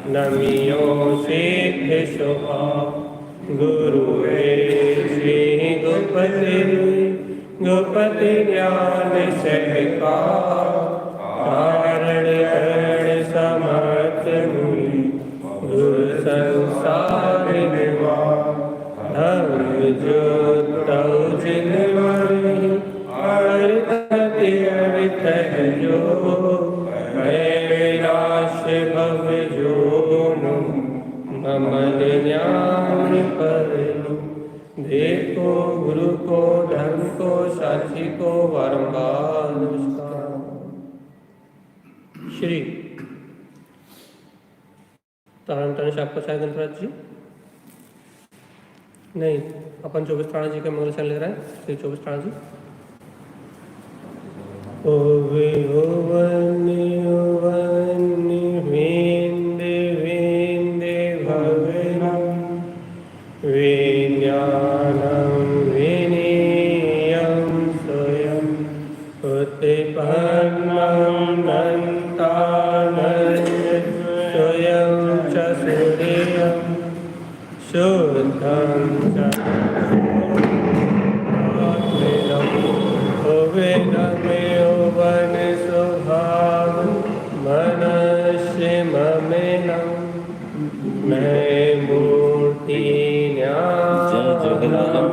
नमियो सिद्ध शोभा गुरुवे श्री गोपति ज्ञान सहका कारण समर्थ मुनि गुरु संसार धर्म जो जिन जो कैलाश भव जो ममद ज्ञान पर देखो गुरु को धर्म को साक्षी को बारंबार नमस्कार। श्री तारण तनिष आपका शायद गणराज जी नहीं, अपन 24 तारा जी का मंगल ले रहा है। श्री 24 तारा जी ओवे ओवनि ओवनि वेंदे वेंदे भवनं विज्ञानं विनीयं स्वयं उत्पन्नं नन्तानन्द स्वयं च सूर्यं शुद्धं च वन स्वभाव मनस्य ममेनं मैं मूर्ति न्यायं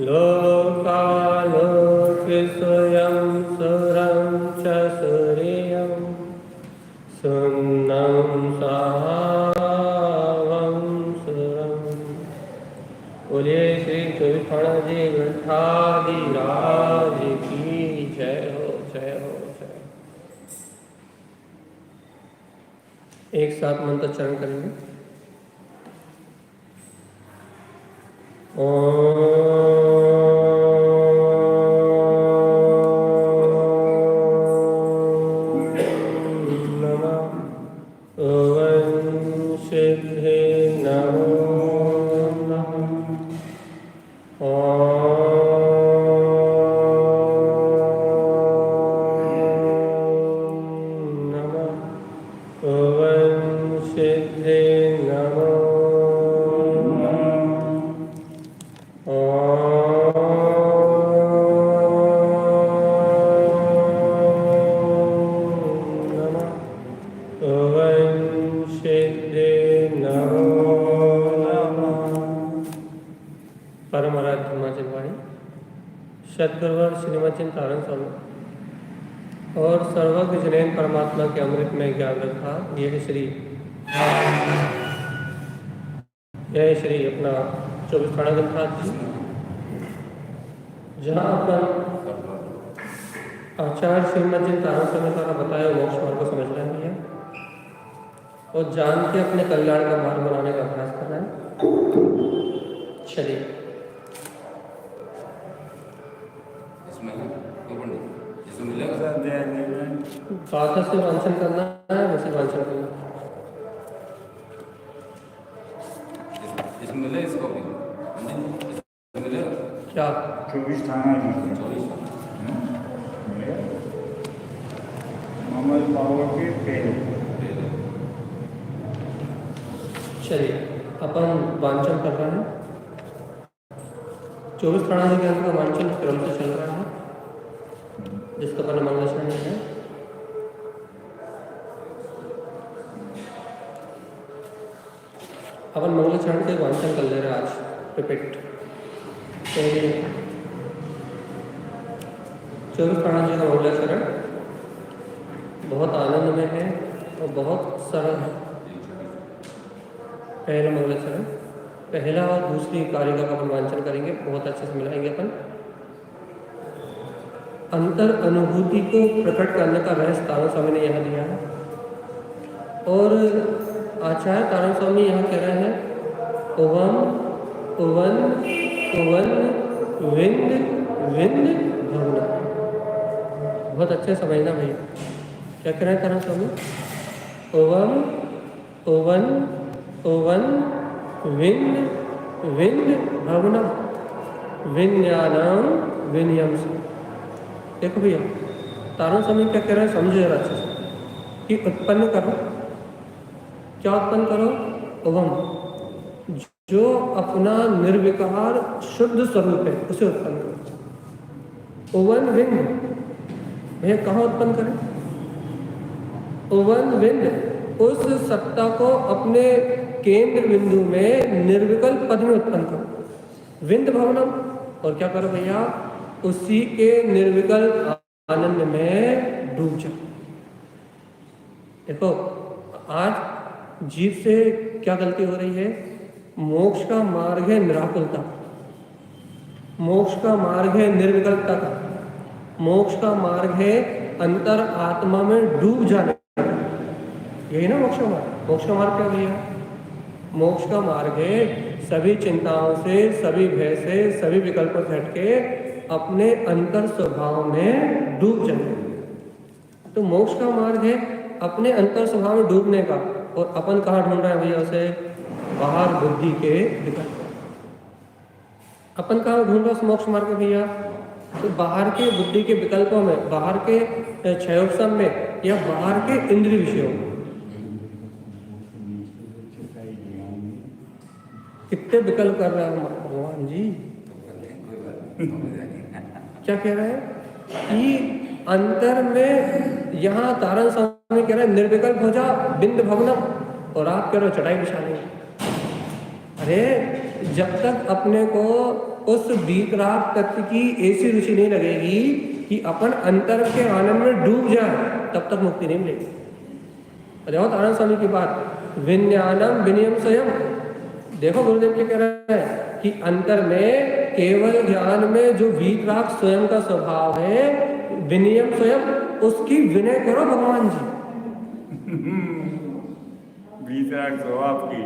लोकालोक स्वयं सुरं च सूर्यं सुन्नं सावं सुरं। बोलिए श्री 24 तारा जी ग्रंथाधिराज की जय हो जय हो जय। एक साथ मंत्र चरण करेंगे। सद्गुरुवर श्रीमद चिंतारण स्वामी और सर्वज्ञ जनेन परमात्मा के अमृत में ज्ञान रखा। यह श्री अपना 24 तारा ग्रंथ जी, जहाँ अपन आचार्य श्रीमद चिंतारण स्वामी द्वारा बताया मोक्ष मार्ग को समझ रहे हैं और जान के अपने कल्याण का मार्ग बनाने का अभ्यास कर रहे हैं। चलिए बात से वांछन करना है, वैसे वांछन करना क्या 24 थाना मोहम्मद बाबा के पहले। चलिए अपन वांछन कर रहे हैं। 24 तारा जी के अंदर का वांछन क्रम से चल रहा है, जिसका अपन मंगलाचरण है। अपन मंगलाचरण के वांछन कर ले रहे हैं आज। रिपीट 24 तारा जी का मंगलाचरण बहुत आनंद में है और बहुत सरल है। पहला मंगलाचरण, पहला और दूसरी कारिका का अपन वांछन करेंगे, बहुत अच्छे से मिलाएंगे अपन। अंतर अनुभूति को प्रकट करने का रहस्य तारण स्वामी ने यहाँ दिया है और आचार्य तारण स्वामी यहाँ कह रहे हैं ovum oven oven Vind Vind भवना। बहुत अच्छे समझना भैया, क्या कह रहे हैं तारण स्वामी? Ovum oven oven Vind Vind भवना विज्ञानम विनियम से। देखो भैया, तारण स्वामी क्या कह रहे हैं, समझो जरा अच्छे से कि उत्पन्न करो। क्या उत्पन्न करो? ओम, जो अपना निर्विकार शुद्ध स्वरूप है उसे उत्पन्न करो। ओवन विंद, भैया कहाँ उत्पन्न करें? ओवन विंद, उस सत्ता को अपने केंद्र बिंदु में निर्विकल्प पद में उत्पन्न करो। विंद भवनम, और क्या करो भैया? उसी के निर्विकल्प आनंद में डूब जाओ। देखो, आज जीव से क्या गलती हो रही है? मोक्ष का मार्ग है निराकुलता, मोक्ष का मार्ग है निर्विकल्पता का, मोक्ष का मार्ग है अंतर आत्मा में डूब जाने का। यही ना मोक्ष का मार्ग? मोक्ष का मार्ग क्या भैया? मोक्ष का मार्ग है सभी चिंताओं से, सभी भय से, सभी विकल्पों से हटके अपने अंतर स्वभाव में डूब जाने। तो मोक्ष का मार्ग है अपने अंतर स्वभाव में डूबने का, और अपन कहाँ ढूंढ रहे हैं भैया उसे? बाहर बुद्धि के विकल्प। अपन कहाँ ढूंढ रहे हैं मोक्ष मार्ग में भैया? तो बाहर के बुद्धि के विकल्पों में, बाहर के क्षयोपम में, या बाहर के इंद्रिय विषयों में। कितने विकल्प कर रहे हैं भगवान जी? क्या कह रहे हैं कि अंतर में, यहाँ तारण स्वामी कह रहे हैं निर्विकल्प हो जा, बिंद भवनम, और आप कह रहे हो चटाई बिछा लें। अरे जब तक अपने को उस वीतराग तत्व की ऐसी रुचि नहीं लगेगी कि अपन अंतर के आनंद में डूब जाए, तब तक मुक्ति नहीं मिलेगी। देखो तारण स्वामी की बात, विज्ञानम विनियम स्वयं। देखो गुरुदेव क्या कह रहे हैं कि अंतर में केवल ज्ञान में जो वीतराग स्वयं का स्वभाव है, विनियम स्वयं, उसकी विनय करो भगवान जी। वीतराग स्वभाव की,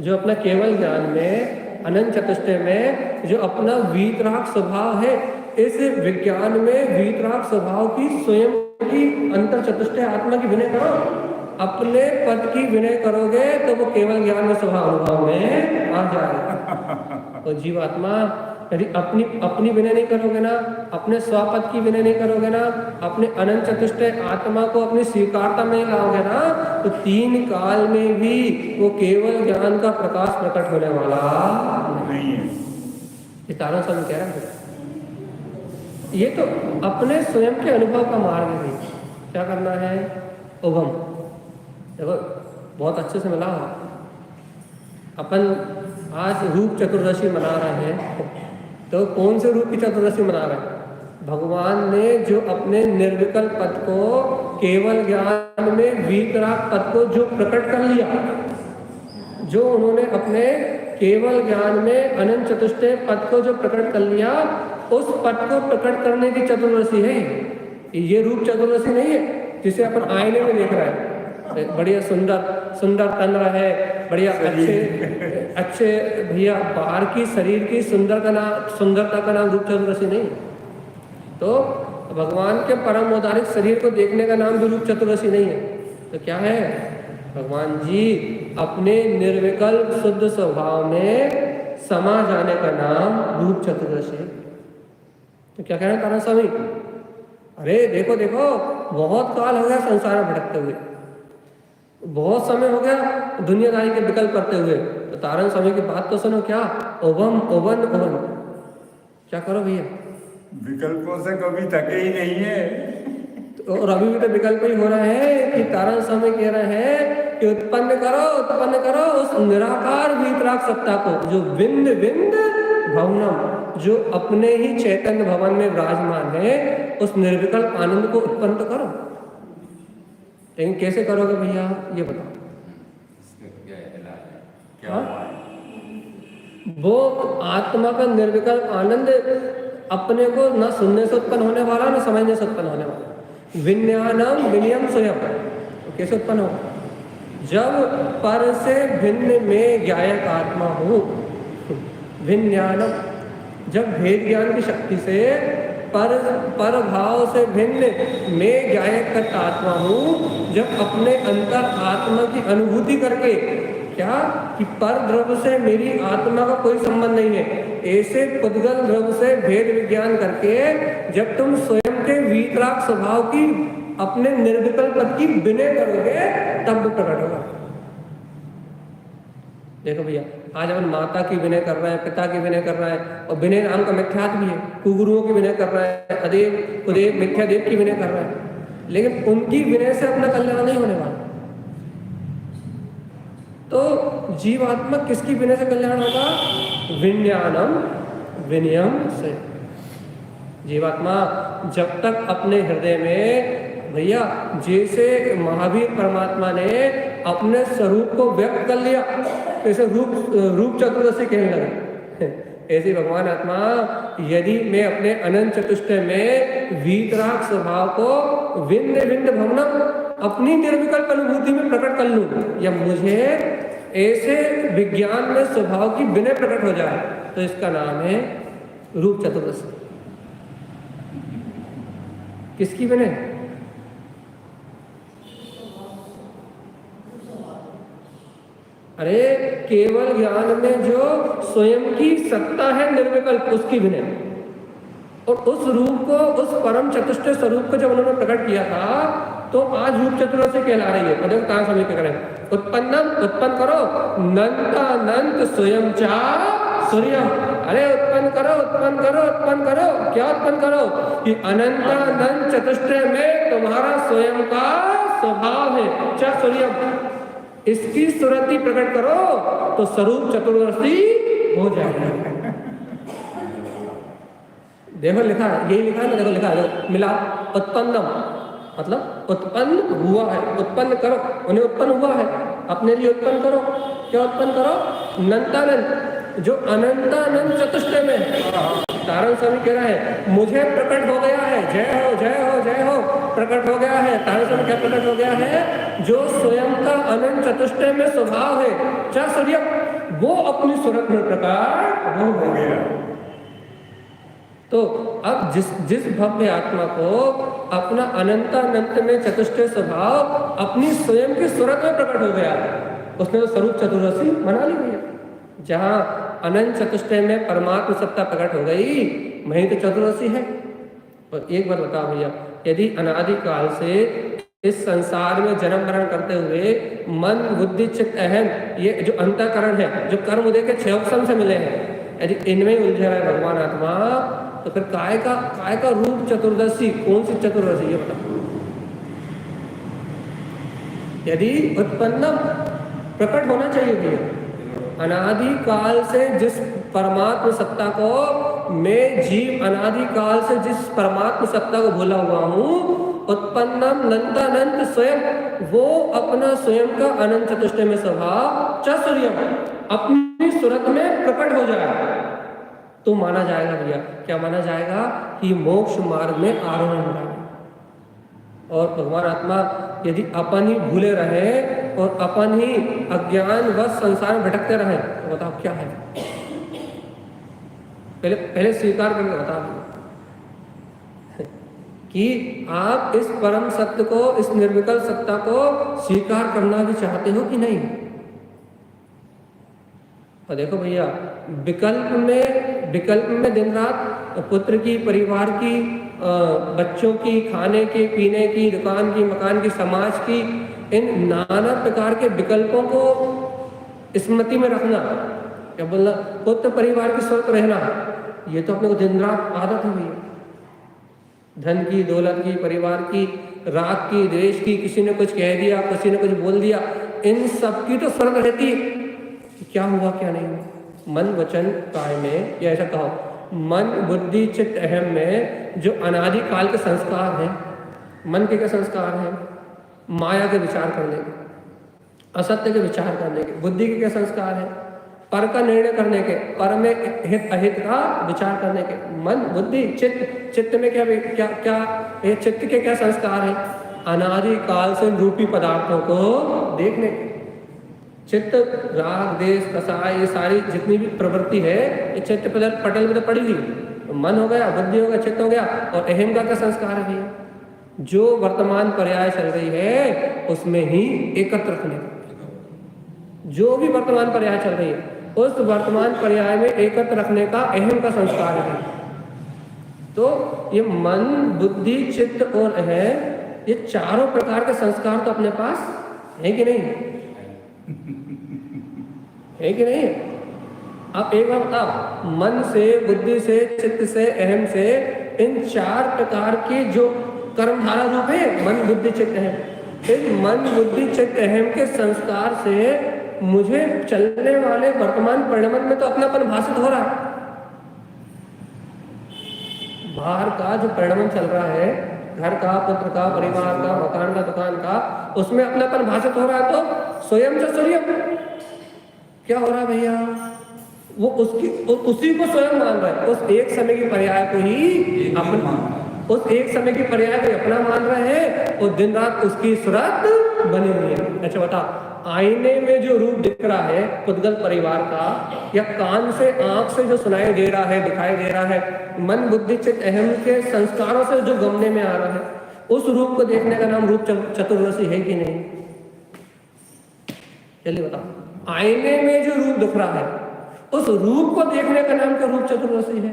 जो अपना केवल ज्ञान में, अनंत चतुष्टय में जो अपना वीतराग स्वभाव है, इस विज्ञान में वीतराग स्वभाव की स्वयं की अंतर चतुष्टय आत्मा की विनय करो। अपने पद की विनय करोगे तो वो केवल ज्ञान में स्वभाव अनुभव में आ जाएगा। तो जीवात्मा यदि अपनी विनय नहीं करोगे ना, अपने स्वपद की विनय नहीं करोगे ना, अपने अनंत चतुष्टय आत्मा को अपनी स्वीकारता में लाओगे ना, तो 3 काल में भी वो केवल ज्ञान का प्रकाश प्रकट होने वाला नहीं है। ये तारण स्वामी कह रहे हैं। ये तो अपने स्वयं के अनुभव का मार्ग है। क्या करना है? उभम। देखो बहुत अच्छे से मिला। अपन आज रूप चतुर्दशी मना रहे हैं, तो कौन से रूप की चतुर्दशी मना रहे हैं? भगवान ने जो अपने निर्विकल्प पद को केवल ज्ञान में वीतराग पद को जो प्रकट कर लिया, जो उन्होंने अपने केवल ज्ञान में अनंत चतुष्टय पद को जो प्रकट कर लिया, उस पद को प्रकट करने की चतुर्दशी है ये। रूप चतुर्दशी नहीं है जिसे अपन आईने में देख रहे हैं। बढ़िया सुंदर तंद्र है, बढ़िया अच्छे भैया बाहर की शरीर की सुंदरता का नाम रूप चतुर्दशी नहीं। तो भगवान के परम औदारिक शरीर को देखने का नाम भी रूप चतुर्दशी नहीं है। तो क्या है? भगवान जी अपने निर्विकल्प शुद्ध स्वभाव में समा जाने का नाम रूप चतुर्दशी। तो क्या कह रहे हैं तारण स्वामी? अरे देखो बहुत काल हो गया संसार में भटकते हुए, बहुत समय हो गया दुनियादारी के विकल्प करते हुए। तो तारण स्वामी की बात तो सुनो। क्या? Ovum oven oven. क्या करो भैया? विकल्पों से कभी थके ही नहीं है। और अभी भी तो विकल्प ही हो रहे हैं कि तारण स्वामी कह रहे हैं कि उत्पन्न करो उस निराकार वीतराग सत्ता को, जो विंद भवनम, जो अपने ही चैतन्य भवन में विराजमान है, उस निर्विकल्प आनंद को उत्पन्न करो। लेकिन कैसे करोगे भैया? ये बताओ। क्या? वो आत्मा का निर्विकल्प आनंद अपने को न सुनने से उत्पन्न होने वाला, न समझने से उत्पन्न होने वाला। विज्ञानम विनियम स्वयं। तो कैसे उत्पन्न होगा? जब पर से भिन्न में ज्ञायक आत्मा हो। विज्ञानम, जब भेद ज्ञान की शक्ति से पर भाव से भिन्न में ज्ञायक आत्मा हूँ, जब अपने अंतर आत्मा की अनुभूति करके, क्या कि पर द्रव्य से मेरी आत्मा का कोई संबंध नहीं है, ऐसे पुद्गल ध्रुव से भेद विज्ञान करके जब तुम स्वयं के वीतराग स्वभाव की अपने निर्विकल्प पद की विनय करोगे तब वो प्रकट होगा। देखो भैया, आज अपन माता की विनय कर रहे हैं, पिता की विनय कर रहे हैं, और विनय नाम का मिथ्यात भी है, कुगुरुओं की विनय कर रहे हैं, अदेव उदेव मिथ्यादेव की विनय कर रहे हैं, लेकिन उनकी विनय से अपना कल्याण नहीं होने वाला। तो जीवात्मा किसकी विनय से कल्याण होगा? विनयानम विनयम से। जीवात्मा जब तक अपने हृदय में, भैया जैसे महावीर परमात्मा ने अपने स्वरूप को व्यक्त कर लिया, जैसे रूप चतुर्दशी कहने लगे, ऐसे भगवान आत्मा यदि मैं अपने अनंत चतुष्टय में वीतराग स्वभाव को विन्द विन्द भवनम अपनी निर्विकल्प अनुभूति में प्रकट कर लूं, या मुझे ऐसे विज्ञान में स्वभाव की विनय प्रकट हो जाए, तो इसका नाम है रूप चतुर्दशी। किसकी विनय? अरे केवल ज्ञान में जो स्वयं की सत्ता है निर्विकल्प, उसकी विनय। और उस रूप को, उस परम चतुष्टय स्वरूप को जब उन्होंने प्रकट किया था, तो आज रूप चतुर्दशी कहला रही है। देखो कहां समय करें, उत्पन्नम उत्पन्न करो, नंतानंत स्वयं चा सूर्यम। अरे उत्पन्न करो, उत्पन्न करो, उत्पन्न करो। क्या उत्पन्न करो? कि अनंतानंत चतुष्टय में तुम्हारा स्वयं का स्वभाव है, चा सूर्यम। इसकी सुरति प्रकट करो तो स्वरूप चतुर्दशी हो जाएगा। देखो लिखा, यही लिखा है ना, देखो लिखा है, मिला उत्पन्नम मतलब उत्पन्न हुआ है, उत्पन्न करो, उन्हें उत्पन्न हुआ है, अपने लिए उत्पन्न करो। क्या उत्पन्न करो? नंतानंत, जो अनंतानंत चतुष्टय में तारण स्वामी कह रहा है, मुझे प्रकट हो गया है, जय हो जय हो जय हो, प्रकट हो गया है। तारण स्वामी क्या प्रकट हो गया है? जो स्वयं का अनंत चतुष्टय में स्वभाव है, चाहे सूर्य, वो अपनी सूरत में प्रकट हो गया। तो अब जिस भव्य आत्मा को अपना अनंतानंत में चतुष्टय स्वभाव अपनी स्वयं की सूरत में प्रकट हो गया, उसने तो स्वरूप चतुर्दशी मना ली भैया। जहां अनंत चतुष्टय में परमात्मा सत्ता प्रकट हो गई, वहीं तो चतुर्दशी है। और एक बार बताओ भैया, यदि अनादि काल से इस संसार में जन्म मरण करते हुए मन बुद्धि चित्त अहम, ये जो अंतःकरण है, जो कर्म उदय के 6 उपशम से मिले हैं, यदि इनमें उलझा है भगवान आत्मा, तो फिर काय का रूप चतुर्दशी, कौन सी चतुर्दशी ये बताओ? यदि उत्पन्न प्रकट होना चाहिए भैया, अनादि काल से जिस परमात्मा सत्ता को मैं जीव अनादि काल से जिस परमात्मा सत्ता को भूला हुआ हूँ, उत्पन्नम नंतानंत स्वयं, वो अपना स्वयं का अनंत चतुष्टय में स्वभाव चतुर्यम अपनी सूरत में प्रकट हो जाए, तो माना जाएगा भैया, क्या माना जाएगा? कि मोक्ष मार्ग में आरोहण हो रहा है। और भगवान आत्मा यदि अपन ही भूले रहे और अपन ही अज्ञान व संसार में भटकते रहे, तो बताओ क्या है? पहले स्वीकार करके बताओ कि आप इस परम सत्य को, इस निर्विकल्प सत्ता को स्वीकार करना भी चाहते हो कि नहीं? और देखो भैया, विकल्प में दिन रात पुत्र की, परिवार की, बच्चों की, खाने की, पीने की, दुकान की, मकान की, समाज की, इन नाना प्रकार के विकल्पों को स्मृति में रखना, क्या बोलना, पुत्र परिवार की स्वस्थ रहना, ये तो अपने को दिन रात आदत है भैया। धन की, दौलत की, परिवार की, राग की, द्वेष की, किसी ने कुछ कह दिया, किसी ने कुछ बोल दिया, इन सब की तो शर्त रहती है क्या हुआ क्या नहीं हुआ। मन वचन काय में, या ऐसा कहो, मन बुद्धि चित्त अहम में जो अनादि काल के संस्कार हैं, मन के क्या संस्कार हैं? माया के विचार करने के, असत्य के विचार करने के। बुद्धि के क्या संस्कार हैं? पर का निर्णय करने के, पर में हित अहित का विचार करने के। मन बुद्धि चित्त, चित्त में क्या क्या क्या ये चित्त के क्या संस्कार हैं? अनादि काल से रूपी पदार्थों को देखने के। चित्त राग देश कसाय, ये सारी जितनी भी प्रवृत्ति है, ये चित्त पटल में तो पड़ी हुई। तो मन हो गया, बुद्धि हो गया, चित्त हो गया, और अहम का क्या संस्कार है भैया? जो वर्तमान पर्याय चल रही है उसमें ही एकत्र रखने, जो भी वर्तमान पर्याय चल रही है। उस वर्तमान पर्याय में एकत्र रखने का अहम का संस्कार है। तो ये मन, बुद्धि, चित्त और अहम, ये चारों प्रकार के संस्कार तो अपने पास है कि नहीं? है कि नहीं? अब एक बार बताओ, मन से, बुद्धि से, चित्त से, अहम से, इन चार प्रकार के जो कर्मधारा रूप है, मन, बुद्धि, चित्त, अहम, इन मन, बुद्धि, चित्त, अहम के संस्कार से मुझे चलने वाले वर्तमान परिणमन में तो अपनापन भाषित हो रहा है। बाहर का जो परिणमन चल रहा है, घर का, पुत्र का, परिवार का, मकान का, दुकान का, उसमें अपनापन भाषित हो रहा है। तो स्वयं से सूर्य क्या हो रहा है भैया? वो उसी को स्वयं मान रहा है। उस एक समय की पर्याय को ही अपना, उस एक समय की पर्याय को अपना मान रहे हैं और दिन रात उसकी सूरत बनी हुई है। अच्छा बता, आईने में जो रूप दिख रहा है पुद्गल परिवार का, या कान से, आंख से जो सुनाई दे रहा है, दिखाई दे रहा है, मन, बुद्धि, चित्त, अहम के संस्कारों से जो गमने में आ रहा है, उस रूप को देखने का नाम रूप चतुर्दशी है कि नहीं? चलिए बताओ, आईने में जो रूप दिख रहा है, उस रूप को देखने का नाम क्या रूप चतुर्दशी है?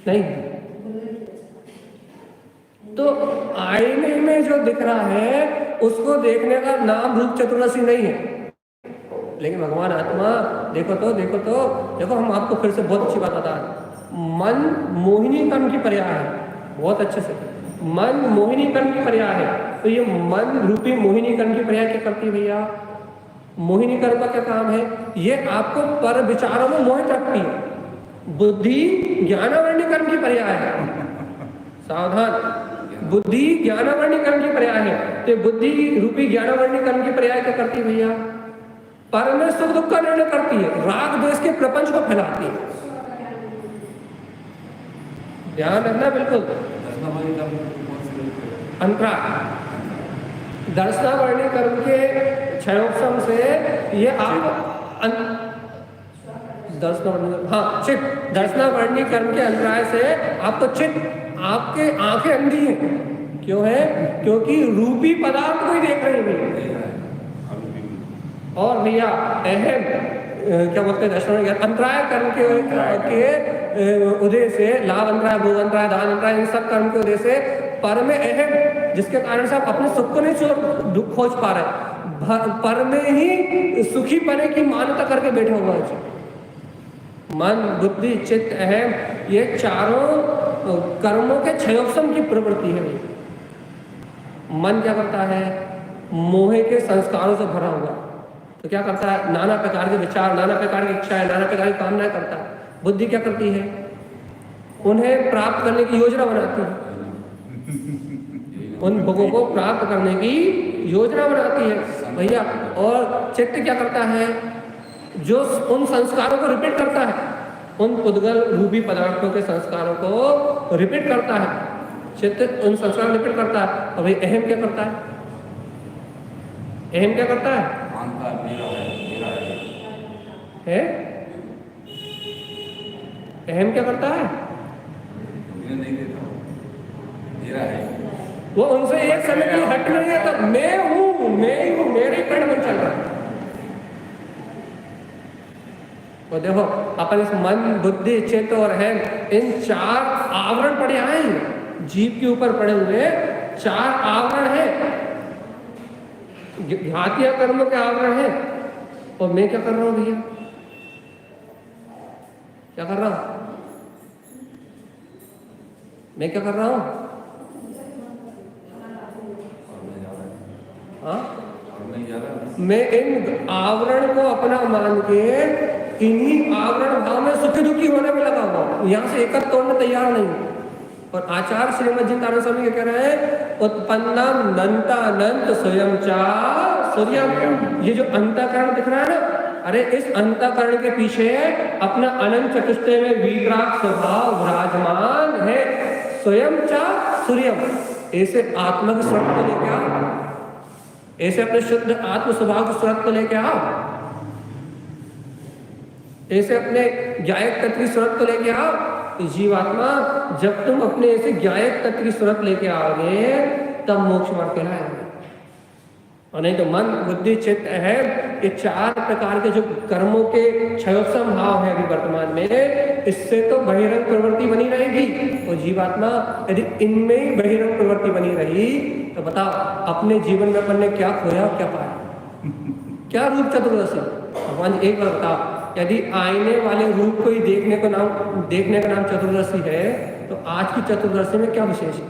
नहीं। तो आईने में जो दिख रहा है उसको देखने का नाम रूप चतुर्दशी नहीं है। लेकिन भगवान आत्मा, देखो हम आपको फिर से बहुत अच्छी बात बता रहे हैं। मन मोहिनी कर्म की पर्याय है, बहुत अच्छे से। मन मोहिनी कर्म की पर्याय है। तो ये मन रूपी मोहिनी कर्म की पर्याय क्या करती है भैया? मोहिनी कर्म का क्या काम है? ये आपको पर विचारों में मोहित रखती है। बुद्धि ज्ञानावरणी कर्म की पर्याय है। सावधान, बुद्धि ज्ञानावरणी कर्म की पर्याय है। तो बुद्धि रूपी ज्ञानावरणी कर्म की पर्याय क्या करती है भैया? पर में सुख दुख का निर्णय करती है, राग द्वेष के प्रपंच को फैलाती है। ध्यान रखना बिल्कुल। अंतराय दर्शनावरणी कर्म के क्षयोपम से ये आप दर्शनावरणी कर्म के अंतराय से आपको चित्त, आपके आंखें अंधी हैं। क्यों है? क्योंकि रूपी पदार्थ को ही देख रहे हैं। और भैया अहम क्या बोलते हैं, दर्शन अंतराय कर्म के उदय से, लाभ अंतराय, भोग अंतराय, दान अंतराय, इन सब कर्म के उदय से पर में अहम, जिसके कारण से आप अपने सुख को नहीं दुख खोज पा रहे, पर में ही सुखी पने की मान्यता करके बैठे हुआ है। मन, बुद्धि, चित्त, अहम, ये चारों कर्मों के क्षयोपम की प्रवृत्ति है। मन क्या करता है? मोह के संस्कारों से भरा हुआ, तो क्या करता है? नाना प्रकार के विचार, नाना प्रकार की इच्छाएं, नाना प्रकार की कामनाएं करता है। बुद्धि क्या करती है? उन्हें प्राप्त करने की योजना बनाती है, उन भोगों को प्राप्त करने की योजना बनाती है भैया। और चित्त क्या करता है? जो उन संस्कारों को रिपीट करता है, उन पुद्गल रूपी पदार्थों के संस्कारों को रिपीट करता है। चित्त उन संस्कारों रिपीट करता है। और भाई अहम क्या करता है? अहम क्या करता है? है? अहम क्या करता है? वो उनसे एक समय की हट नहीं है। तो मैं हूं, मेरे परिणमन चल रहा है। और देखो अपन इस मन, बुद्धि, चित्त और अहम, इन चार आवरण पड़े आए हैं। जीव के ऊपर पड़े हुए चार आवरण है, घातिया कर्मों के आवरण है। और मैं क्या कर रहा हूं भैया? क्या कर रहा हूं? मैं क्या कर रहा हूं? मैं इन आवरण को अपना मान के इन्हीं आवरण भाव में सुखी दुखी होने में लगा हुआ, यहाँ से एकत्र तोड़ने तैयार नहीं। और आचार्य श्रीमद जी तारण स्वामी क्या कह रहे हैं? उत्पन्नम नंतानंत स्वयं चा सूर्यम। ये जो अंतःकरण दिख रहा है ना, अरे इस अंतःकरण के पीछे अपना अनंत चतुष्टय में वीतराग स्वभाव विराजमान है। स्वयं चा सूर्यम, ऐसे आत्मा की स्वरूप को लेके आओ, ऐसे अपने शुद्ध आत्म स्वभाव की स्वरूप को लेके आओ, ऐसे अपने ज्ञायक तत्व की स्वरूप को लेके आओ। जीवात्मा जब तुम अपने ऐसे ज्ञायक तत्व की स्वरूप लेके आओगे तब मोक्ष मार्ग कहलाएगा। और नहीं तो मन बुद्धि चित्त है, ये 4 प्रकार के जो कर्मों के क्षयोत्सम भाव है अभी वर्तमान में, इससे तो बहिरंग प्रवृत्ति बनी रहेगी। और जीवात्मा यदि इनमें ही बहिरंग प्रवृत्ति बनी रही तो बताओ अपने जीवन में अपन ने क्या खोया और क्या पाया? क्या रूप चतुर्दशी? भगवान एक बार बताओ, यदि आईने वाले रूप को ही देखने का नाम चतुर्दशी है तो आज की चतुर्दशी में क्या विशेष है?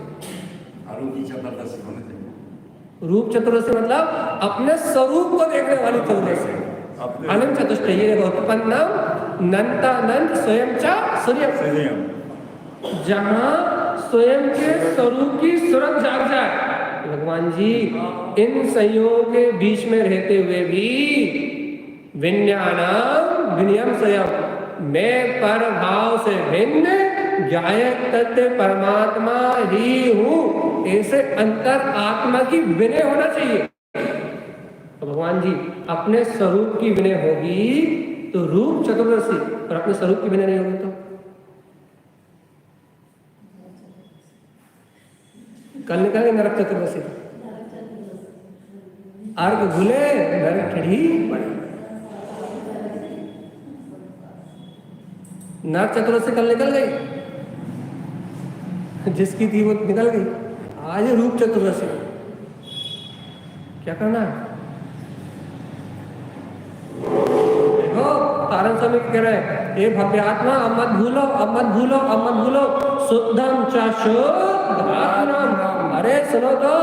रूप चतुर्दशी मतलब अपने स्वरूप को देखने वाली चतुर्दशी। अनंत चतुष्टय ये देखो, उत्पन्नम नंतानंत स्वयं च सूर्यम, जहां स्वयं के स्वरूप की सूरत जाग जाए। भगवान जी इन संयोगों के बीच में रहते हुए भी विज्ञानम विनियम स्वयं, मैं पर भाव से भिन्न गायक तत्व परमात्मा ही हूं, ऐसे अंतर आत्मा की विनय होना चाहिए। तो भगवान जी अपने स्वरूप की विनय होगी तो रूप चतुर्दशी, और अपने स्वरूप की विनय नहीं होगी तो कल निकलेंगे नरक चतुर्दशी। अर्घ भूले नरक खड़ी पड़े। नरक चतुर्दशी कल निकल गई, जिसकी थी वो निकल गई। आज रूप चतुर्दशी, क्या करना है? देखो तारण स्वामी कह रहे हैं, ये भव्य आत्मा अब मत भूलो, अब मत भूलो, अब मत भूलो, शुद्धम च शुद्ध आत्मा। अरे सुनो तो,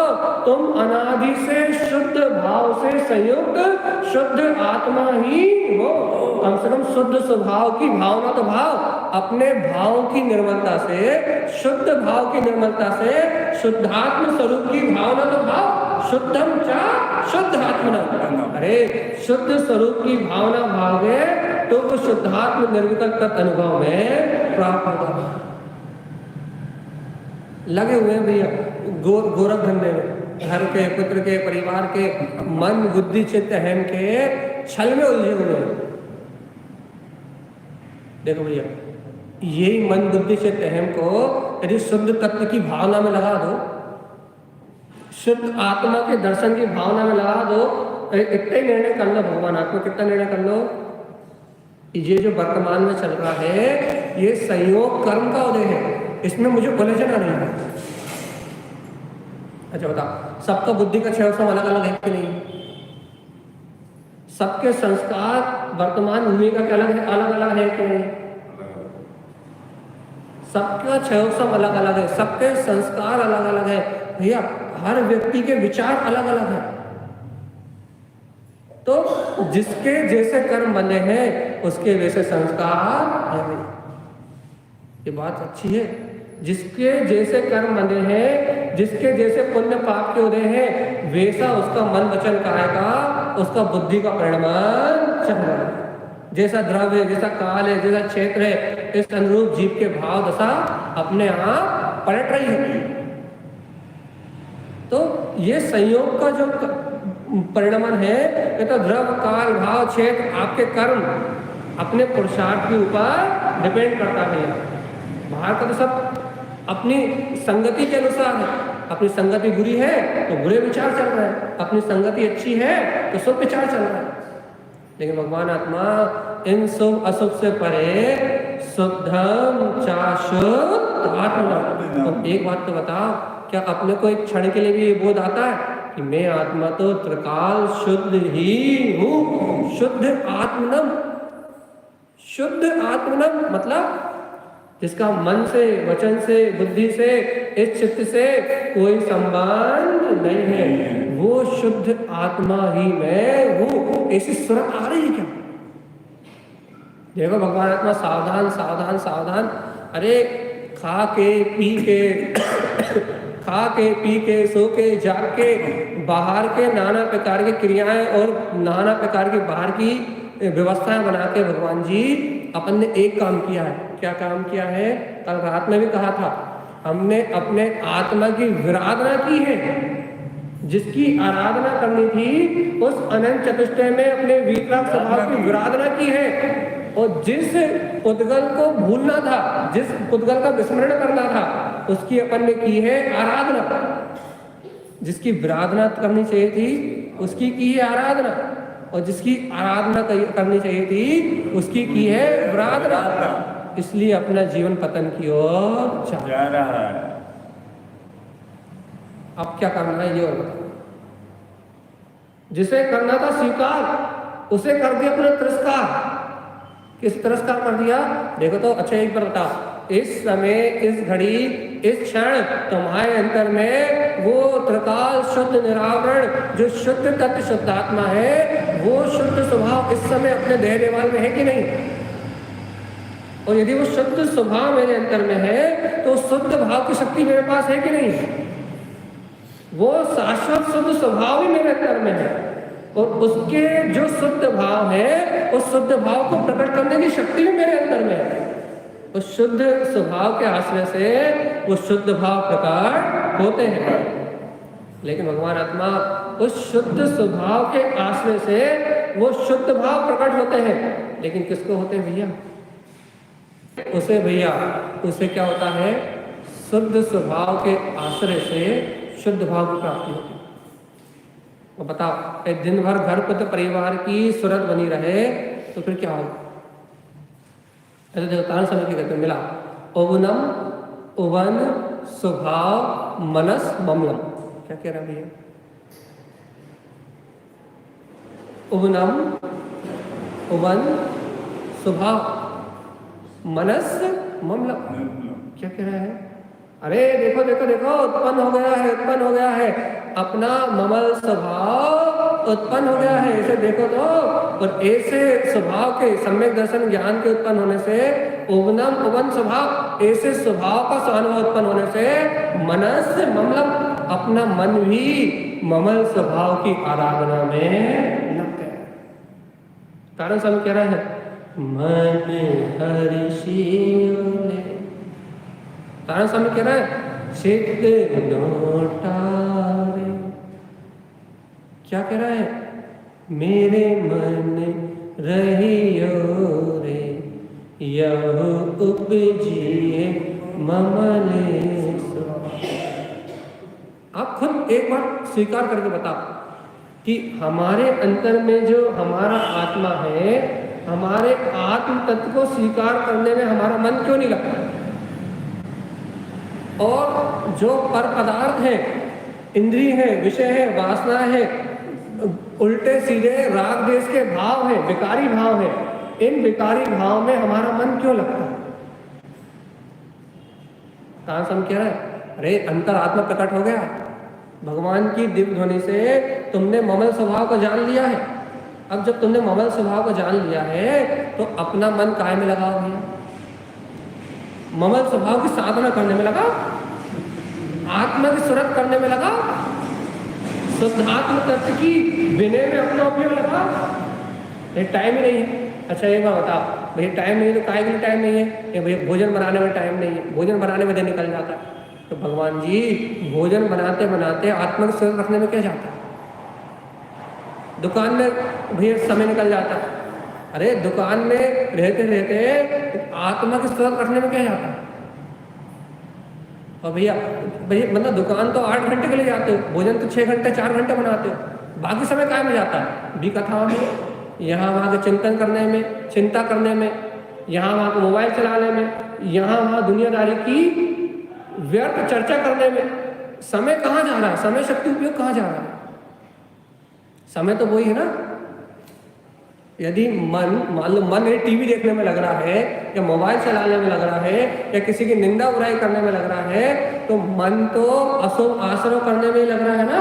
तुम अनादि से शुद्ध भाव से संयुक्त शुद्ध आत्मा ही हो। कम से कम शुद्ध स्वभाव की भावना तो भाव, अपने भाव की निर्मलता से, शुद्ध भाव की निर्मलता से शुद्धात्म स्वरूप की भावना तो भाव। शुद्धम च शुद्ध आत्मा। अरे शुद्ध स्वरूप की भावना भावे तो वो शुद्धात्म निर्विकल्प अनुभव में प्राप्त होगा। लगे हुए हैं भैया गोरख धंधे में, घर के, पुत्र के, परिवार के, मन बुद्धि चित्त अहम के छल में उलझे हुए हैं। देखो भैया, यही मन बुद्धि चित्त अहम को यदि शुद्ध तत्व की भावना में लगा दो, शुद्ध आत्मा के दर्शन की भावना में लगा दो, इतना ही निर्णय कर लो भगवान आपको, कितना निर्णय कर लो, ये जो वर्तमान में चल रहा है ये संयोग कर्म का उदय है, इसमें मुझे उलझना नहीं है। अच्छा बताओ, सबका बुद्धि का क्षय अलग अलग है कि नहीं? सबके संस्कार वर्तमान भूमिका के अलग अलग है कि नहीं? सबका क्षय अलग अलग है, सबके संस्कार अलग अलग है भैया, हर व्यक्ति के विचार अलग अलग है। तो जिसके जैसे कर्म बने हैं उसके वैसे संस्कार है। ये बात अच्छी है, जिसके जैसे कर्म बने हैं, जिसके जैसे पुण्य पाप के उदय हैं, वैसा उसका मन वचन काय का, उसका बुद्धि का परिणाम चल रहा है। जैसा द्रव्य, जैसा काल है, जैसा क्षेत्र है, इस अनुरूप जीव के भाव दशा अपने आप पलट रही है। तो ये संयोग का जो परिणाम है, ये तो द्रव्य काल भाव क्षेत्र आपके कर्म अपने पुरुषार्थ के ऊपर डिपेंड करता है। बाहर का तो सब अपनी संगति के अनुसार है। अपनी संगति बुरी है तो बुरे विचार चल रहे हैं, अपनी संगति अच्छी है तो शुभ विचार चल रहा है। लेकिन भगवान आत्मा इन शुभ अशुभ से परे शुद्धम चाशुद्ध आत्मा। तो एक बात तो बताओ, क्या अपने को एक क्षण के लिए भी ये बोध आता है कि मैं आत्मा तो त्रिकाल शुद्ध ही हूँ? शुद्ध आत्मनम, शुद्ध आत्मनम मतलब जिसका मन से, वचन से, बुद्धि से, इस चित्त से कोई संबंध नहीं है, वो शुद्ध आत्मा ही मैं हूँ। ऐसी सुरत आ रही है क्या? देखो भगवान आत्मा सावधान सावधान सावधान। अरे खा के पी के खा के पी के सो के जाग के बाहर के नाना प्रकार की क्रियाएं और नाना प्रकार की बाहर की व्यवस्थाएं बना के भगवान जी अपन ने एक काम किया है। क्या काम किया है? कल रात में भी कहा था, हमने अपने आत्मा की विराधना की है। जिसकी आराधना करनी थी उस अनंत चतुष्टय में अपने वीतराग स्वभाव की विराधना की है। और जिस पुद्गल को भूलना था, जिस पुद्गल का विस्मरण करना था, उसकी अपन ने की है आराधना। जिसकी आराधना करनी चाहिए थी उसकी की है आराधना, और जिसकी आराधना करनी चाहिए थी उसकी की है आराधना। इसलिए अपना जीवन पतन की ओर जा रहा है। अब क्या करना है ये और बताओ। जिसे करना था स्वीकार उसे कर दिया अपना तिरस्कार। किस तिरस्कार कर दिया देखो तो। अच्छा एक बार बताओ, इस समय इस घड़ी इस क्षण तुम्हारे अंतर में वो त्रिकाल शुद्ध निरावरण जो शुद्ध तत्व शुद्धात्मा है, वो शुद्ध स्वभाव इस समय अपने देह देवाल में है कि नहीं? और यदि वो शुद्ध स्वभाव मेरे अंतर में है तो शुद्ध भाव की शक्ति मेरे पास है कि नहीं? वो शाश्वत शुद्ध स्वभाव ही मेरे अंदर में है, और उसके जो शुद्ध भाव है उस शुद्ध भाव को प्रकट करने की शक्ति भी मेरे अंदर में है। उस शुद्ध स्वभाव के आश्रय से वो शुद्ध भाव प्रकट होते हैं। लेकिन भगवान आत्मा उस शुद्ध स्वभाव के आश्रय से वो शुद्ध भाव प्रकट होते हैं, लेकिन किसको होते हैं भैया? उसे क्या होता है? शुद्ध स्वभाव के आश्रय से शुद्ध भाव की प्राप्ति होती है। तो बताओ, दिन भर घर पुत्र परिवार की सूरत बनी रहे तो फिर क्या होगा? ऐसे देवतान समय के कहते मिला ओवनम उवन स्वभाव मनस ममलम। क्या कह रहा है भैया? उवनम उवन स्वभाव मनस ममलम। क्या कह रहा है? अरे देखो देखो देखो, उत्पन्न हो गया है अपना ममल स्वभाव उत्पन्न हो गया है। इसे देखो तो। और ऐसे स्वभाव के सम्यक दर्शन ज्ञान के उत्पन्न होने से उवनम उवन स्वभाव, ऐसे स्वभाव का स्वानुभव उत्पन्न होने से मनस ममलम, अपना मन भी ममल स्वभाव की आराधना में लग गया। कारण सब कह रहा है मन हर्षियोले। कारण स्वामी कह रहा है चित्त नोटारे। क्या कह रहा है? मेरे मन रहियो रे यह उपजिए ममले। आप खुद एक बार स्वीकार करके बताओ कि हमारे अंतर में जो हमारा आत्मा है, हमारे आत्म तत्व को स्वीकार करने में हमारा मन क्यों नहीं लगता? और जो पर पदार्थ है, इंद्रिय है, विषय है, वासना है, उल्टे सीधे राग द्वेष के भाव है, विकारी भाव है, इन विकारी भाव में हमारा मन क्यों लगता है? कहां से हम कह रहे हैं अरे अंतर आत्मा प्रकट हो गया, भगवान की दिव्य ध्वनि से तुमने ममल स्वभाव को जान लिया है। अब जब तुमने ममल स्वभाव को जान लिया है तो अपना मन काय में लगाओ भैया? ममल स्वभाव की साधना करने में लगा, आत्मा की सुरत करने में लगा, शुद्धात्म तत्व की विनय में अपना उपयोग लगा। ये टाइम ही नहीं है। अच्छा एक बार बताओ भैया, टाइम नहीं है तो काय के लिए टाइम नहीं है? ये भैया भोजन बनाने में टाइम नहीं है, भोजन बनाने में दिन निकल जाता है। तो भगवान जी भोजन बनाते बनाते आत्मा की सुरत रखने में क्या जाता है? दुकान में भैया समय निकल जाता है। अरे दुकान में रहते रहते आत्मा की सुरत रखने में क्या जाता है? और भैया मतलब दुकान तो 8 घंटे के लिए जाते हो, भोजन तो 6 घंटे 4 घंटे बनाते हो, बाकी समय काय में जाता है? भी कथाओं में, यहाँ वहाँ के चिंतन करने में, चिंता करने में, यहाँ वहाँ को मोबाइल चलाने में, यहाँ वहाँ दुनियादारी की व्यर्थ चर्चा करने में। समय कहाँ जा रहा है? समय शक्ति उपयोग कहाँ जा रहा है? समय तो वही है ना। यदि मन मान लो मन टीवी देखने में लग रहा है या मोबाइल चलाने में लग रहा है या किसी की निंदा बुराई करने में लग रहा है, तो मन तो अशुभ आश्रय करने में ही लग रहा है ना।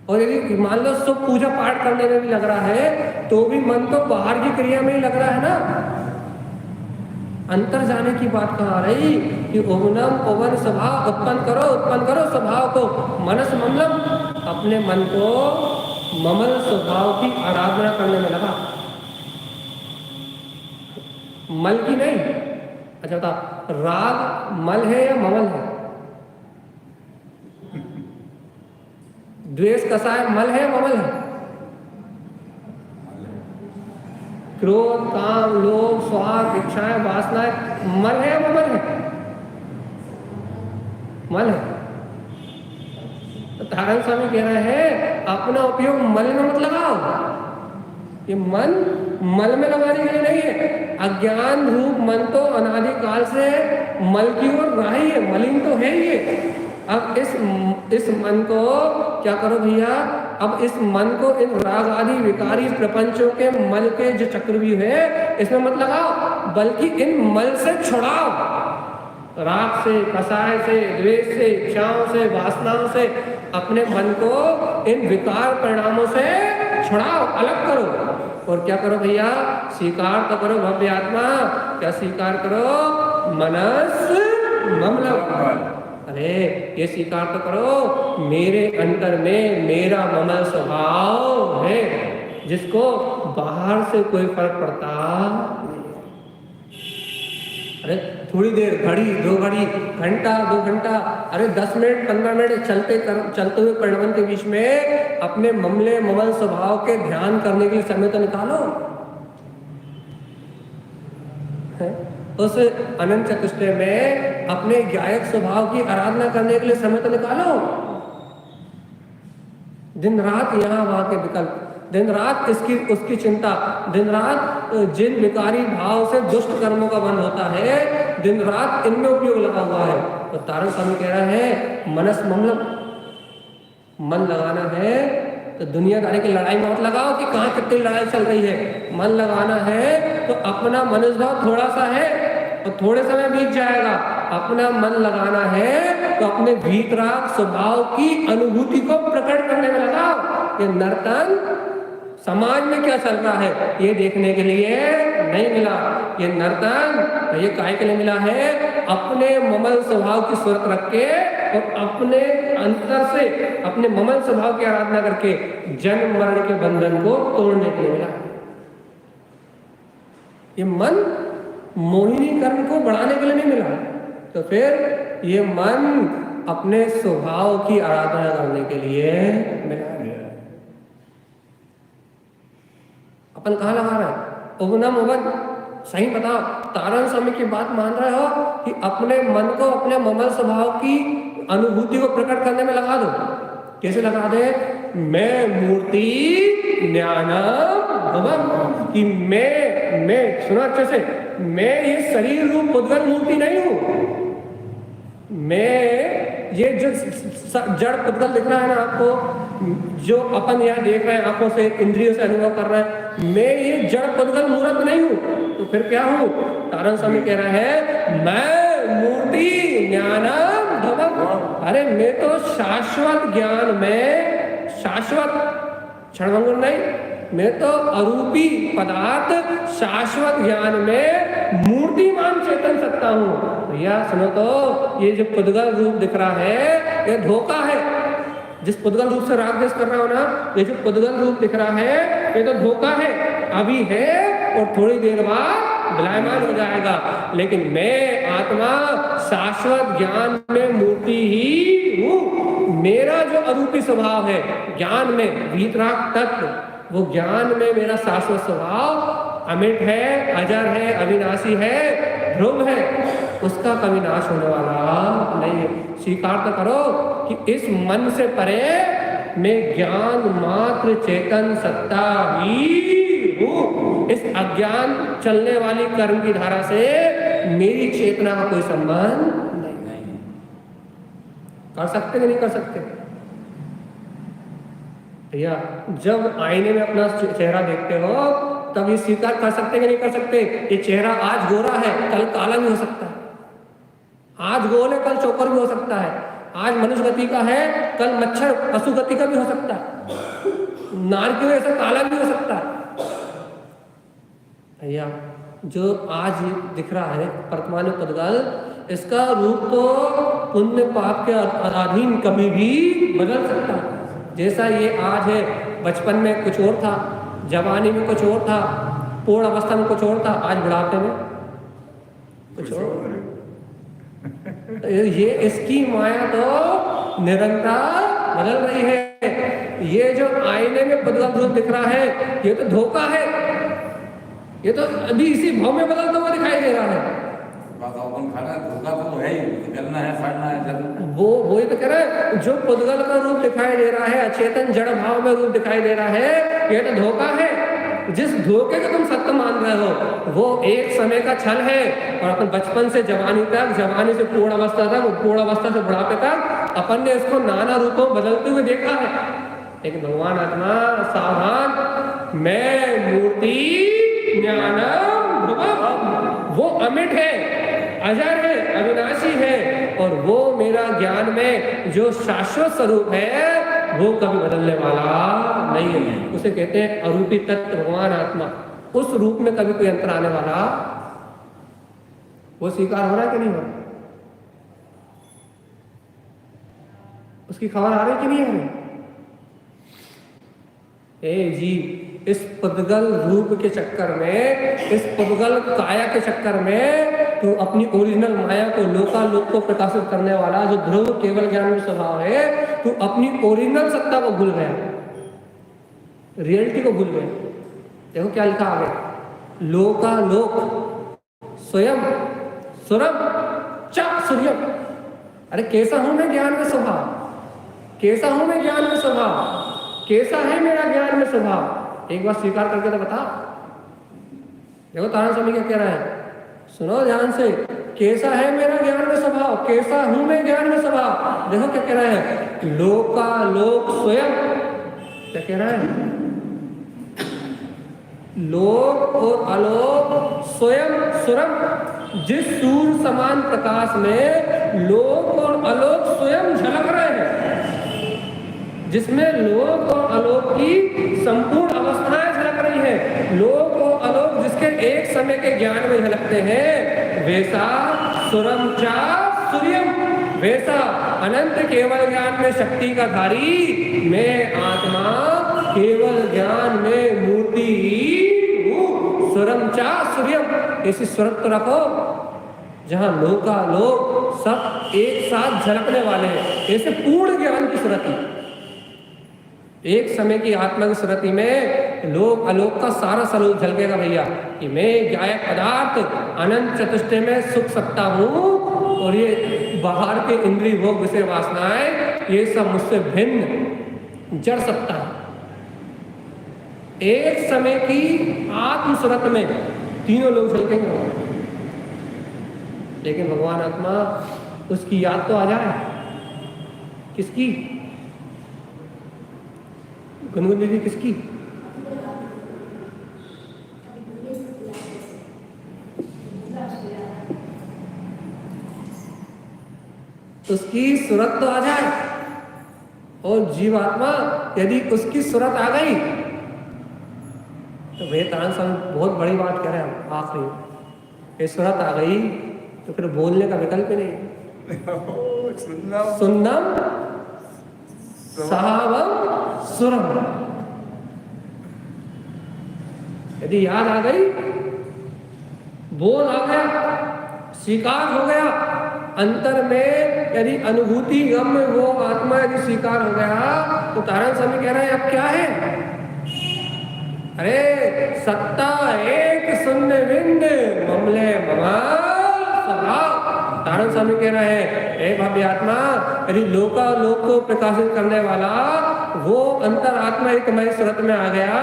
और यदि मान लो शुभ पूजा पाठ करने में भी लग रहा है तो भी मन तो बाहर की क्रिया में ही लग रहा है ना। अंतर जाने की बात कहाँ रही कि ओवनम ओवन स्वभाव उत्पन्न करो स्वभाव को, मनस ममलम, अपने मन को ममल स्वभाव की आराधना करने में लगा, मल की नहीं। अच्छा बता, राग मल है या ममल है? द्वेष कसाय मल है ममल है? क्रोध काम लोभ स्वार्थ इच्छाएं वासनाएं मल है या ममल है? मल है। तारण स्वामी कह रहे हैं अपना उपयोग मल में मत लगाओ। ये मन मल में लगाने के लिए नहीं है। अज्ञान रूप मन तो अनादिकाल से मल की ओर रहा ही है, मलिन तो है ही है। अब इस मन को क्या करो भैया, अब इस मन को इन राग आदि विकारी प्रपंचों के मल के जो चक्रव्यूह है इसमें मत लगाओ, बल्कि इन मल से छुड़ाओ। राग से, कसाय से, द्वेष से, इच्छाओं से, वासनाओं से अपने मन को इन विकार परिणामों से छुड़ाओ, अलग करो। और क्या करो भैया, स्वीकार तो करो भव्य आत्मा। क्या स्वीकार करो? मनस ममलम। अरे ये स्वीकार तो करो मेरे अंतर में मेरा ममल स्वभाव है, जिसको बाहर से कोई फर्क पड़ता नहीं। अरे थोड़ी देर, घड़ी, 2 घड़ी, घंटा, 2 घंटा, अरे 10 मिनट, 15 मिनट चलते हुए परिणमन के बीच में अपने ममले ममल स्वभाव के ध्यान करने के लिए समय तो निकालो। उस अनंत चतुष्टय में अपने गायक स्वभाव की आराधना करने के लिए समय तो निकालो। दिन रात यहाँ वहां के विकल्प, दिन रात इसकी उसकी चिंता, दिन रात जिन विकारी भाव से दुष्ट कर्मों का बंध होता है, दिन रात इनमें उपयोग लगा हुआ है। तो तारण स्वामी कह रहा है मनस ममलम, मन लगाना है तो दुनियादारी की लड़ाई में मत लगाओ कि कहाँ कितनी लड़ाई चल रही है। मन लगाना है तो अपना मनुष्यभाव थोड़ा सा है और थोड़े समय बीत जाएगा। अपना मन लगाना है तो अपने भीतराग स्वभाव की अनुभूति को प्रकट करने में लगाओ। ये नर्तन समाज में क्या चल रहा है ये देखने के लिए नहीं मिला। ये नर्तन ये काहे के लिए मिला है? अपने ममल स्वभाव की सूरत रख के और अपने अंतर से अपने ममल स्वभाव की आराधना करके जन्म मरण के बंधन को तोड़ने के लिए मिला। ये मन मोहिनी कर्म को बढ़ाने के लिए नहीं मिला। तो फिर ये मन अपने स्वभाव की आराधना करने के लिए मिला। अपन कहाँ लगा रहे हैं? उगनम उगन सही बताओ। तारण स्वामी की बात मान रहे हो कि अपने मन को अपने ममल स्वभाव की अनुभूति को प्रकट करने में लगा दो। कैसे लगा दे? मैं मूर्ति ज्ञानम भवम, कि मैं सुना अच्छे से, मैं ये शरीर रूप पुद्गल मूर्ति नहीं हूं। मैं ये जो जड़ पुद्गल दिख रहा है ना आपको, जो अपन यहाँ देख रहे हैं आंखों से, इंद्रियों से अनुभव कर रहे हैं, मैं ये जड़ पुद्गल मूर्त नहीं हूँ। तो फिर क्या हूँ? तारण स्वामी कह रहा है मैं मूर्ति ज्ञानम भवम। अरे मैं तो शाश्वत ज्ञान में, शाश्वत क्षणभंगुर नहीं, मैं तो अरूपी पदार्थ शाश्वत ज्ञान में मूर्तिमान चेतन सत्ता हूँ। भैया सुनो तो, ये जो पुद्गल रूप दिख रहा है ये धोखा है। जिस पुद्गल रूप से राग द्वेष कर रहा हो ना, ये जो पुद्गल रूप दिख रहा है ये तो धोखा है। अभी है और थोड़ी देर बाद विलायमान हो जाएगा। लेकिन मैं आत्मा शाश्वत ज्ञान में मूर्ति ही हूँ। मेरा जो अरूपी स्वभाव है ज्ञान में, वीतराग तत्व, वो ज्ञान में मेरा शाश्वत स्वभाव अमिट है, अजर है, अविनाशी है, ध्रुव है, उसका कभी नाश होने वाला नहीं है। स्वीकार तो करो कि इस मन से परे मैं ज्ञान मात्र चेतन सत्ता ही हूँ। इस अज्ञान चलने वाली कर्म की धारा से मेरी चेतना का कोई संबंध नहीं। कर सकते कि नहीं कर सकते? भैया जब आईने में अपना चेहरा देखते हो तब ये स्वीकार कर सकते कि नहीं कर सकते? ये चेहरा आज गोरा है, कल काला भी हो सकता है। आज गोल है, कल चौकर भी हो सकता है। आज मनुष्य गति का है, कल मच्छर पशु गति का भी हो सकता है। नार की वजह से काला भी हो सकता है। भैया जो आज दिख रहा है वर्तमान पुद्गल, इसका रूप तो पुण्य पाप के अधीन कभी भी बदल सकता है। जैसा ये आज है, बचपन में कुछ और था, जवानी में कुछ और था, पूर्ण अवस्था में कुछ और था, आज बुढ़ापे में कुछ और। ये इसकी माया तो निरंतर बदल रही है। ये जो आईने में पुद्गल रूप दिख रहा है ये तो धोखा है। ये तो अभी इसी भाव में बदलता हुआ दिखाई दे रहा है। बात अपन खाना धोखा तो है ही, निकलना है, सड़ना है, जलना है। वो वही तो कह रहा है, जो पुद्गल का रूप दिखाई दे रहा है, अचेतन जड़ भाव में रूप दिखाई दे रहा है, ये तो धोखा है। जिस धोखे को तुम सत्य मान रहे हो वो एक समय का छल है, और अपन बचपन से जवानी तक, जवानी से पूर्ण अवस्था तक, पूर्ण अवस्था से बुढ़ापे तक अपन ने इसको नाना रूपों बदलते हुए देखा है। लेकिन भगवान आत्मा सावधान, मैं मूर्ति ज्ञानम ध्रुवम, वो अमिट है, अजर है, अविनाशी है, और वो मेरा ज्ञान में जो शाश्वत स्वरूप है वो कभी बदलने वाला नहीं है। उसे कहते हैं अरूपी तत्व भगवान आत्मा। उस रूप में कभी कोई अंतर आने वाला, वो स्वीकार हो रहा है कि नहीं हो रहा? उसकी खबर आ रही कि नहीं आ रही? ए जी, इस पुद्गल रूप के चक्कर में, इस पुद्गल काया के चक्कर में तो अपनी ओरिजिनल माया को, लोकालोक को प्रकाशित करने वाला जो ध्रुव केवल ज्ञान में स्वभाव है, तू अपनी ओरिजिनल सत्ता को भूल गया, रियलिटी को भूल गया। देखो क्या लिखा आगे, लोकालोक स्वयं सुरम च सूर्यम। अरे कैसा हूं मैं ज्ञान में स्वभाव, कैसा हूं मैं ज्ञान में स्वभाव, कैसा है मेरा ज्ञान में स्वभाव? एक बार स्वीकार करके तो बता। देखो तारण स्वामी क्या कह रहा है, सुनो ध्यान से, कैसा है मेरा ज्ञान में स्वभाव, कैसा हूं मैं ज्ञान में स्वभाव? देखो क्या कह रहा है, लोकालोक स्वयं। क्या कह रहा है, लोक और आलोक स्वयं सुरम। जिस सूर्य समान प्रकाश में लोक और आलोक स्वयं झलक रहे हैं, जिसमें लोक और आलोक की संपूर्ण अवस्थाएं झलक रही हैं, लोक और आलोक जिसके एक समय के ज्ञान में झलकते हैं, वैसा सुरम चा सूर्यम, वैसा अनंत केवल ज्ञान में शक्ति का धारी मैं आत्मा केवल ज्ञान में मूर्ति हूँ। सुरम चा सूर्यम, ऐसी सूरत तो रखो जहां लोकालोक सब एक साथ झलकने वाले हैं, ऐसे पूर्ण ज्ञान की सूरत है। एक समय की आत्मा की स्मृति में लोक आलोक का सारा स्वरूप झलकेगा भैया, कि मैं ज्ञाय पदार्थ अनंत चतुष्टय में सुख सकता हूँ, और ये बाहर के इंद्रिय भोग विषय वासनाएं ये सब मुझसे भिन्न जड़ सकता है। एक समय की आत्म सुरत में तीनों लोग झलकेंगे, लेकिन भगवान आत्मा उसकी याद तो आ जाए। किसकी? गुनगुन दीदी किसकी? उसकी सूरत तो आ जाए, और जीवात्मा यदि उसकी सूरत आ गई तो भैया तारण स्वामी बहुत बड़ी बात कह रहे हैं हम आखिरी, ये सूरत आ गई तो फिर बोलने का विकल्प ही नहीं। सुन्नम सहावम सुरम, यदि याद आ गई, बोल आ गया, स्वीकार हो गया, अंतर में यदि अनुभूति गम में वो आत्मा यदि स्वीकार हो गया, तो तारण स्वामी कह रहे हैं अब क्या है? अरे सत्ता एक शून्य बिंद ममले ममाल स्वभाव। तारण स्वामी कह रहे हैं, हे भव्य आत्मा, यदि लोकालोक को प्रकाशित करने वाला वो अंतर आत्मा एक तुम्हारी सूरत में आ गया,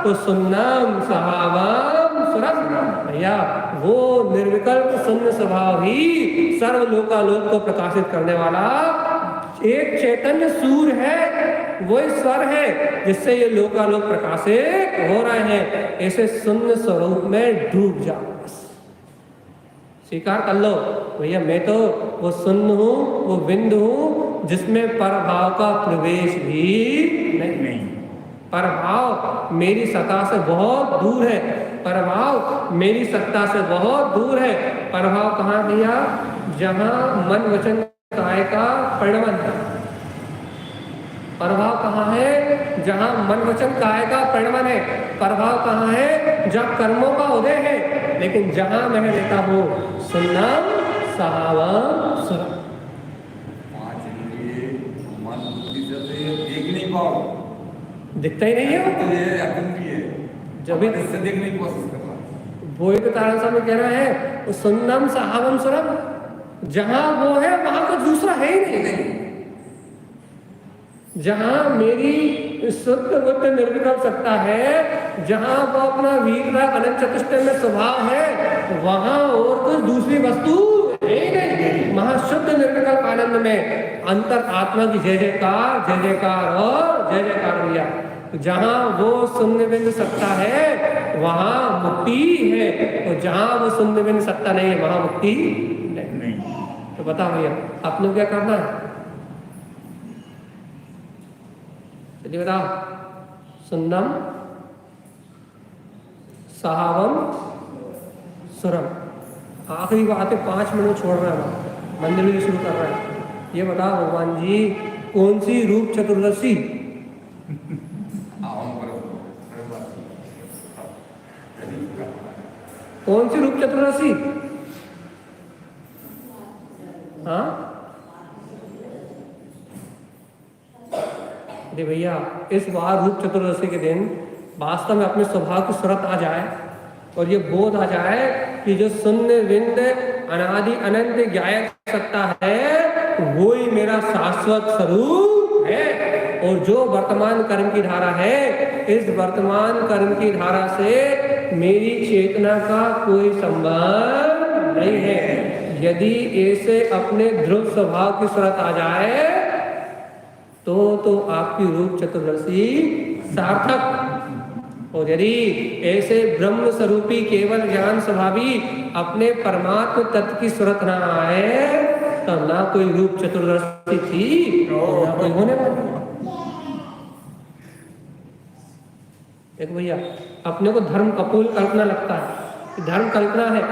तो सुन्नम सहावम सुरम, भैया वो निर्विकल्प शून्य स्वभाव ही सर्व लोकालोक को प्रकाशित करने वाला एक चैतन्य सूर्य है, वो स्वर है जिससे ये लोकालोक प्रकाशित हो रहे हैं। ऐसे शून्य स्वरूप में डूब जाओ, स्वीकार कर लो भैया, मैं तो वो शून्य हूँ, वो बिंदु हूँ जिसमें परभाव का प्रवेश भी नहीं। परभाव मेरी सत्ता से बहुत दूर है, परभाव मेरी सत्ता से बहुत दूर है। परभाव कहाँ दिया? जहाँ मन वचन काय का परिणमन है। प्रभाव कहाँ है? जहाँ मन वचन काय का परिणमन है। प्रभाव कहाँ है? जब कर्मों का उदय है। लेकिन जहाँ मैं लेता हूँ सुन्नम सहावम सुरम, पांच इंद्रिय मन बुद्धि से देख नहीं पाओ, दिखता ही नहीं है, तो ये अकेंद्रिय है, जब भी इससे देखने की कोशिश कर रहा है। वो एक तारण स्वामी कह रहा है वो सुन्नम सहावम सुरम, जहां वो है वहां कुछ दूसरा है ही नहीं। जहां मेरी शुद्ध बुद्ध निर्विकल्प सत्ता है, जहां वो अपना वीतराग अनंत चतुष्टय में स्वभाव है, वहां और कुछ दूसरी वस्तु है ही नहीं। महाशुद्ध निर्विकल्प आनंद में अंतर आत्मा की जय जयकार और जय जयकार भैया। जहां वो शून्य बिंदु सत्ता है वहां मुक्ति है, और जहां वो शून्य बिंदु सत्ता नहीं है वहां मुक्ति नहीं। तो बताओ भैया आपने क्या करना है? चलिए बताओ। सुन्नम सहावम सुरम, आखिरी बात है, 5 मिनट छोड़ रहे हैं, मंदिर भी शुरू कर रहे हैं। ये बताओ भगवान जी कौन सी रूप चतुर्दशी? कौन सी रूप चतुर्दशी? हाँ अरे भैया इस बार रूप चतुर्दशी के दिन वास्तव में अपने स्वभाव की सूरत आ जाए और ये बोध आ जाए कि जो शून्य बिंद अनादि अनंत ज्ञायक सत्ता है वो ही मेरा शाश्वत स्वरूप है, और जो वर्तमान कर्म की धारा है, इस वर्तमान कर्म की धारा से मेरी चेतना का कोई संबंध नहीं है। यदि ऐसे अपने ध्रुव स्वभाव की सूरत आ जाए तो आपकी रूप चतुर्दशी सार्थक। और यदि ऐसे ब्रह्म स्वरूपी केवल ज्ञान स्वभावी अपने परमात्म तत्व की सूरत ना आए तो ना कोई रूप चतुर्दशी थी ना कोई होने वाली। एक भैया अपने को धर्म कपोल कल्पना लगता है, धर्म कल्पना है,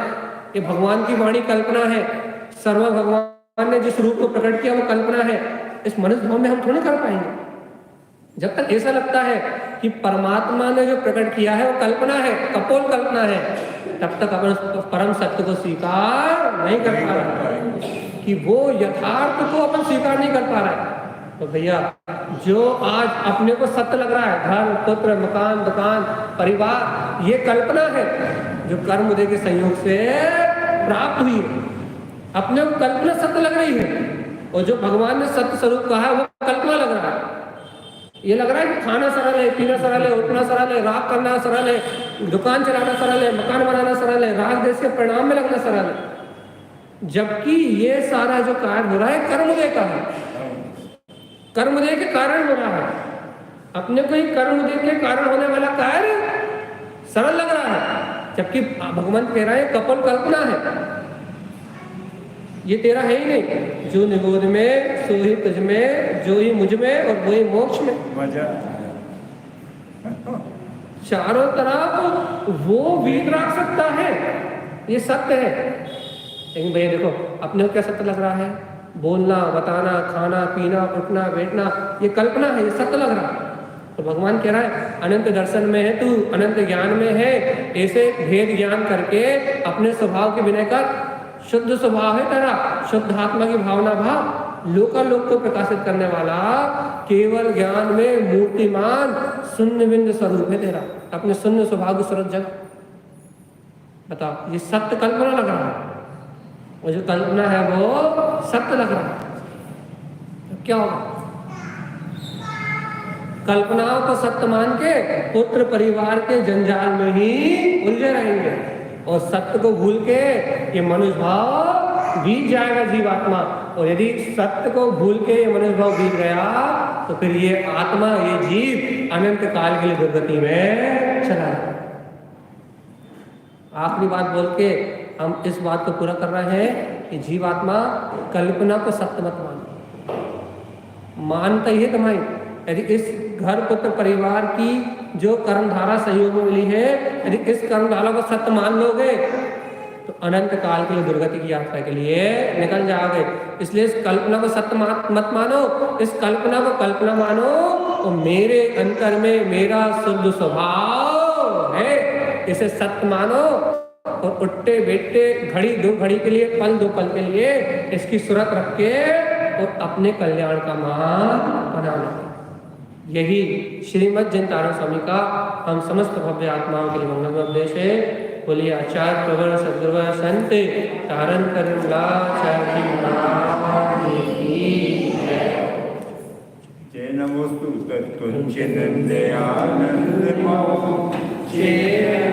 ये भगवान की वाणी कल्पना है, सर्व भगवान ने जिस रूप को प्रकट किया वो कल्पना है। इस मनुष्य भाव में हम थोड़ी कर पाएंगे। जब तक ऐसा लगता है कि परमात्मा ने जो प्रकट किया है वो कल्पना है, कपोल कल्पना है, तब तक अपन परम सत्य को स्वीकार नहीं कर पा रहा, कि वो यथार्थ को अपन स्वीकार नहीं कर पा रहा है। तो भैया जो आज अपने को सत्य लग रहा है, घर पुत्र मकान दुकान परिवार, ये कल्पना है जो कर्म उदय के संयोग से प्राप्त हुई है। अपने को कल्पना सत्य लग रही है, और जो भगवान ने सत्य स्वरूप कहा है वो कल्पना लग रहा है। ये लग रहा है कि खाना सरल है, पीना सरल है, उठना सरल है, राग करना सरल है, दुकान चलाना सरल है, मकान बनाना सरल है, राग देश के परिणाम में लगना सरल है। जबकि ये सारा जो कार्य हो रहा है कर्मोदय का है, कर्मोदय के कारण हो रहा है। अपने को ही कर्मोदय के कारण होने वाला कार्य सरल लग रहा है, जबकि भगवान कह रहा है कपोल कल्पना है, ये तेरा है ही नहीं। जो निगोद में सो ही तुझ में, जो ही मुझ में और वो ही मोक्ष में। मजा चारों तरफ वो वीतराग सकता है, ये सत्य है। लेकिन भैया देखो अपने को क्या सत्य लग रहा है? बोलना बताना खाना पीना उठना बैठना ये कल्पना है, ये सत्य लग रहा है। तो भगवान कह रहा है अनंत दर्शन में है तू, अनंत ज्ञान में है, ऐसे भेद ज्ञान करके अपने स्वभाव के विनय कर। शुद्ध स्वभाव है तेरा, शुद्ध आत्मा की भावना भाव, लोकालोक को प्रकाशित करने वाला केवल ज्ञान में मूर्तिमान शून्य बिंदु स्वरूप है तेरा। अपने शून्य स्वभाव की सूरत जग बताओ, ये सत्य कल्पना लग रहा है, और जो कल्पना है वो सत्य लग रहा है। तो क्या होगा? कल्पनाओं को सत्य मान के पुत्र परिवार के जंजाल में ही उलझे रहेंगे, और सत्य को भूल के ये मनुष्य भाव बीत जाएगा जीवात्मा। और यदि सत्य को भूल के ये मनुष्य भाव बीत गया तो फिर ये आत्मा ये जीव अनंत काल के लिए दुर्गति में चला जाएगा। आखिरी बात बोल के हम इस बात को पूरा कर रहे हैं कि जीवात्मा कल्पना को सत्य मत मानता ही है तुम्हारी। यदि इस घर पुत्र परिवार की जो कर्मधारा संयोग में मिली है, यदि इस कर्मधारा को सत्य मान लोगे तो अनंत काल के लिए दुर्गति की यात्रा के लिए निकल जाओगे। इसलिए इस कल्पना को सत्य मत मानो, इस कल्पना को कल्पना मानो, और मेरे अंतर में मेरा शुद्ध स्वभाव है, इसे सत्य मानो, और उठते बैठते घड़ी दो घड़ी के लिए पल दो पल के लिए इसकी सूरत रख के और अपने कल्याण का मार्ग बना लो। यही श्रीमद् जयंतारण स्वामी का हम समस्त भव्य आत्माओं के लिए मंगल उपदेश है। बोलिए आचार्य प्रवर सदगुरु संत तारण करला चाची जय नमोस्तु तत्त्वचिदन्ते आनंदमो जय